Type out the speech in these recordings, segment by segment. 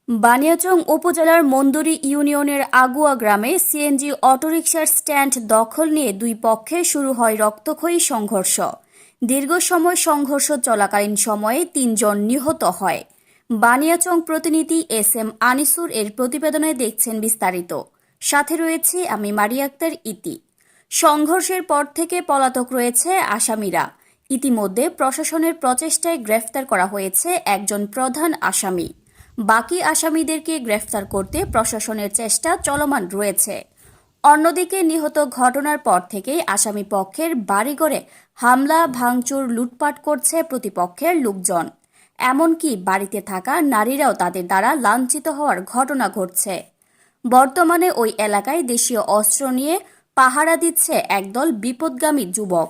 বানিয়াচং উপজেলার মন্দুরি ইউনিয়নের আগুয়া গ্রামে সিএনজি অটোরিকশার স্ট্যান্ড দখল নিয়ে দুই পক্ষে শুরু হয় রক্তক্ষয়ী সংঘর্ষ। দীর্ঘ সময় সংঘর্ষ চলাকালীন সময়ে ৩ জন নিহত হয়। বানিয়াচং প্রতিনিধি এস.এম. আনিসুর এর প্রতিবেদনে দেখছেন বিস্তারিত। সাথে রয়েছে আমি মারিয়া আক্তার ইতি। সংঘর্ষের পর থেকে পলাতক রয়েছে আসামিরা। ইতিমধ্যে প্রশাসনের প্রচেষ্টায় গ্রেফতার করা হয়েছে একজন প্রধান আসামি। বাকি আসামিদেরকে গ্রেফতার করতে প্রশাসনের চেষ্টা চলমান রয়েছে। অন্যদিকে নিহত ঘটনার পর থেকেই আসামি পক্ষের বাড়িঘরে হামলা, ভাঙচুর, লুটপাট করছে প্রতিপক্ষের লোকজন। এমনকি বাড়িতে থাকা নারীরাও তাদের দ্বারা লাঞ্ছিত হওয়ার ঘটনা ঘটছে। বর্তমানে ওই এলাকায় দেশীয় অস্ত্র নিয়ে পাহারা দিচ্ছে একদল বিপদগামী যুবক।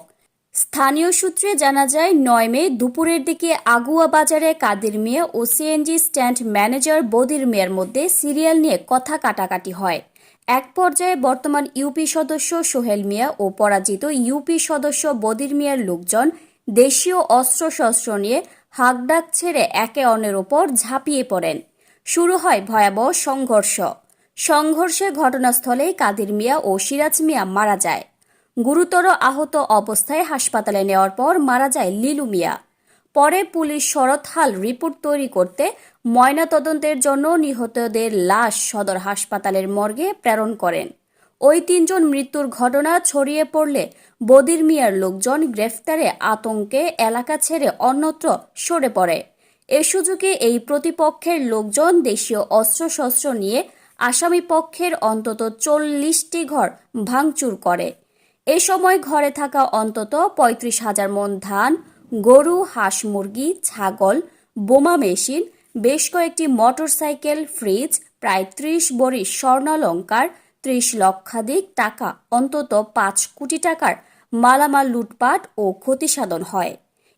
স্থানীয় সূত্রে জানা যায় ৯ মে দুপুরের দিকে আগুয়া বাজারে কাদের মিয়া ও সিএনজি স্ট্যান্ড ম্যানেজার বদির মিয়ার মধ্যে সিরিয়াল নিয়ে কথা কাটাকাটি হয়। এক পর্যায়ে বর্তমান ইউপি সদস্য সোহেল মিয়া ও পরাজিত ইউপি সদস্য বদির মিয়ার লোকজন দেশীয় অস্ত্রশস্ত্র নিয়ে হাঁকডাক ছেড়ে একে অন্যের ওপর ঝাঁপিয়ে পড়েন। শুরু হয় ভয়াবহ সংঘর্ষে ঘটনাস্থলেই কাদের মিয়া ও সিরাজ মিয়া মারা যায়। গুরুতর আহত অবস্থায় হাসপাতালে নেওয়ার পর মারা যায় লিলু মিয়া। পরে পুলিশ শরৎহাল রিপোর্ট তৈরি করতে ময়নাতদন্তের জন্য নিহতদের লাশ সদর হাসপাতালের মর্গে প্রেরণ করেন। ওই ৩ জন মৃত্যুর ঘটনা ছড়িয়ে পড়লে বদির মিয়ার লোকজন গ্রেফতারে আতঙ্কে এলাকা ছেড়ে অন্যত্র সরে পড়ে। এ সুযোগে এই প্রতিপক্ষের লোকজন দেশীয় অস্ত্রশস্ত্র নিয়ে আসামি পক্ষের অন্তত ৪০টি ঘর ভাঙচুর করে। এ সময় ঘরে থাকা অন্তত ৩৫,০০০ মণ ধান, গরু, হাঁস, মুরগি, ছাগল, বোমা মেশিন, বেশ কয়েকটি মোটরসাইকেল, ফ্রিজ, প্রায় ৩০ ভরি স্বর্ণালংকার, ৩০ লক্ষাধিক টাকা, অন্তত ৫ কোটি টাকার মালামাল লুটপাট ও ক্ষতিসাধন হয়।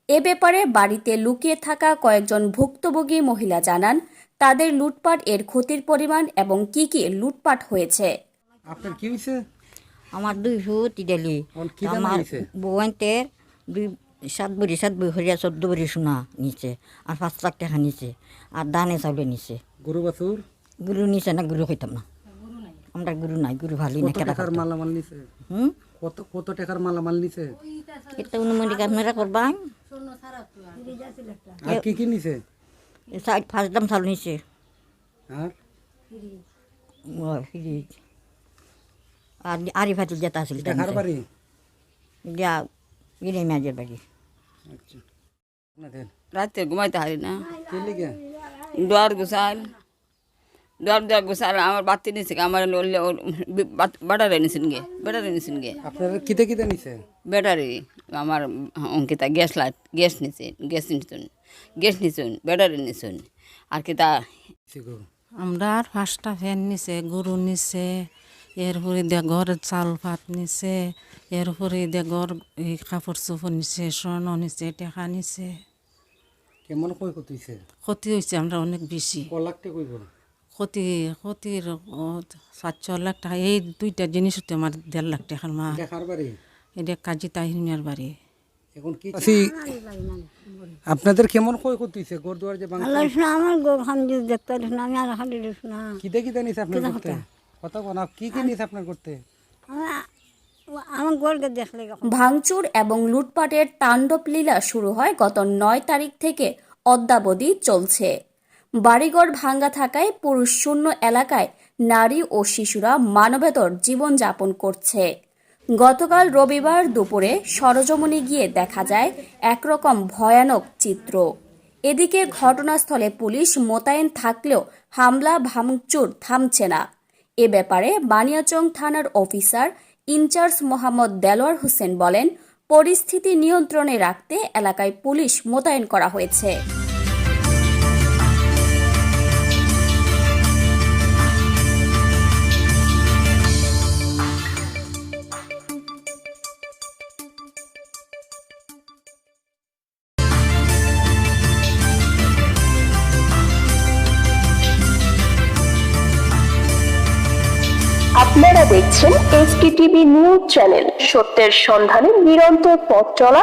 এ ব্যাপারে বাড়িতে লুকিয়ে থাকা কয়েকজন ভুক্তভোগী মহিলা জানান তাদের লুটপাট এর ক্ষতির পরিমাণ এবং কি কি লুটপাট হয়েছে। আপনার কি হয়েছে? আমার 200 তিডালি আমার বউয়ানতের 7 বড়ি হরিয়া 14 বড়ি সোনা নিচে আর 5 লাখ টাকা নিচে আর দানে চাউলে নিচে। গরু বাছুর গুরু নিচে না, গুরু খাইতাম না, আমরা গুরু নাই, গুরু ভালো না। কত টাকার মালামাল নিছে? কত টাকার মালামাল নিছে? এটা অনুমানিক আপনারা করবান। আর কি কি নিছে? ফার্স্ট দাম চাউল নিচে আর ফ্রিজ আর আরি ফাটিল যেটা আছিল টাকার বাড়ি দিয়া গিরে মেজের বাড়ি। আচ্ছা, আপনাদের রাতে ঘুমাইতে পারি না, কি লিগে? ডোয়ার গুছাল আমার বাতি নিছে, আমার ব্যাটারি নিছেন গে আপনারা কিতে কিতে নিছে? ব্যাটারি আমার অঙ্কিতা গ্যাস নিছুন ব্যাটারি নিছুন আর কিতা আমরা আর 5টা ফ্যান নিছে, গরু নিছে, এরপরে দিয়ে ঘরের চাল ভাত নিছে, এরপরে দিয়ে ঘর কাপড় চোপড় নিছে, স্বর্ণ নিছে, টাকা নিছে। কেমন কই কত হইছে? ক্ষতি হয়েছে আমরা অনেক বেশি। ক লাখ টাকা কইব? ক্ষতির 7-6 লাখ টাকা। এই 2টা জিনিস হতে আমার 1.5 লাখ টাকার মা। টাকার বাড়ি এটা কাজী তাহির মিয়ার বাড়ি। এখন কি আপনাদের কেমন কই কত হইছে? ঘর দুয়ার যে ভাঙছে আমার গো খান্দি দেখতে না, আমি আর খান্দি না। কিতে কিতে নিছে আপনার করতে? কথা কোনা কি কি নিছে আপনার করতে? আমার গোলকে দেখলে ভাঙচুর এবং লুটপাটের তাণ্ডব লীলা শুরু হয় গত ৯ তারিখ থেকে অদ্যাবধি চলছে। বাড়িঘর ভাঙ্গা থাকায় পুরুষ শূন্য এলাকায় নারী ও শিশুরা মানবেতর জীবনযাপন করছে। গতকাল রবিবার দুপুরে সরজমিনে গিয়ে দেখা যায় একরকম ভয়ানক চিত্র। এদিকে ঘটনাস্থলে পুলিশ মোতায়েন থাকলেও হামলা ভাঙচুর থামছে না। এ ব্যাপারে বানিয়াচং থানার অফিসার ইনচার্জ মোহাম্মদ দেলোয়ার হোসেন বলেন, পরিস্থিতি নিয়ন্ত্রণে রাখতে এলাকায় পুলিশ মোতায়েন করা হয়েছে। আপনারা দেখছেন SKTV নিউজ চ্যানেল, সত্যের সন্ধানে নিরন্তর পথ চলা।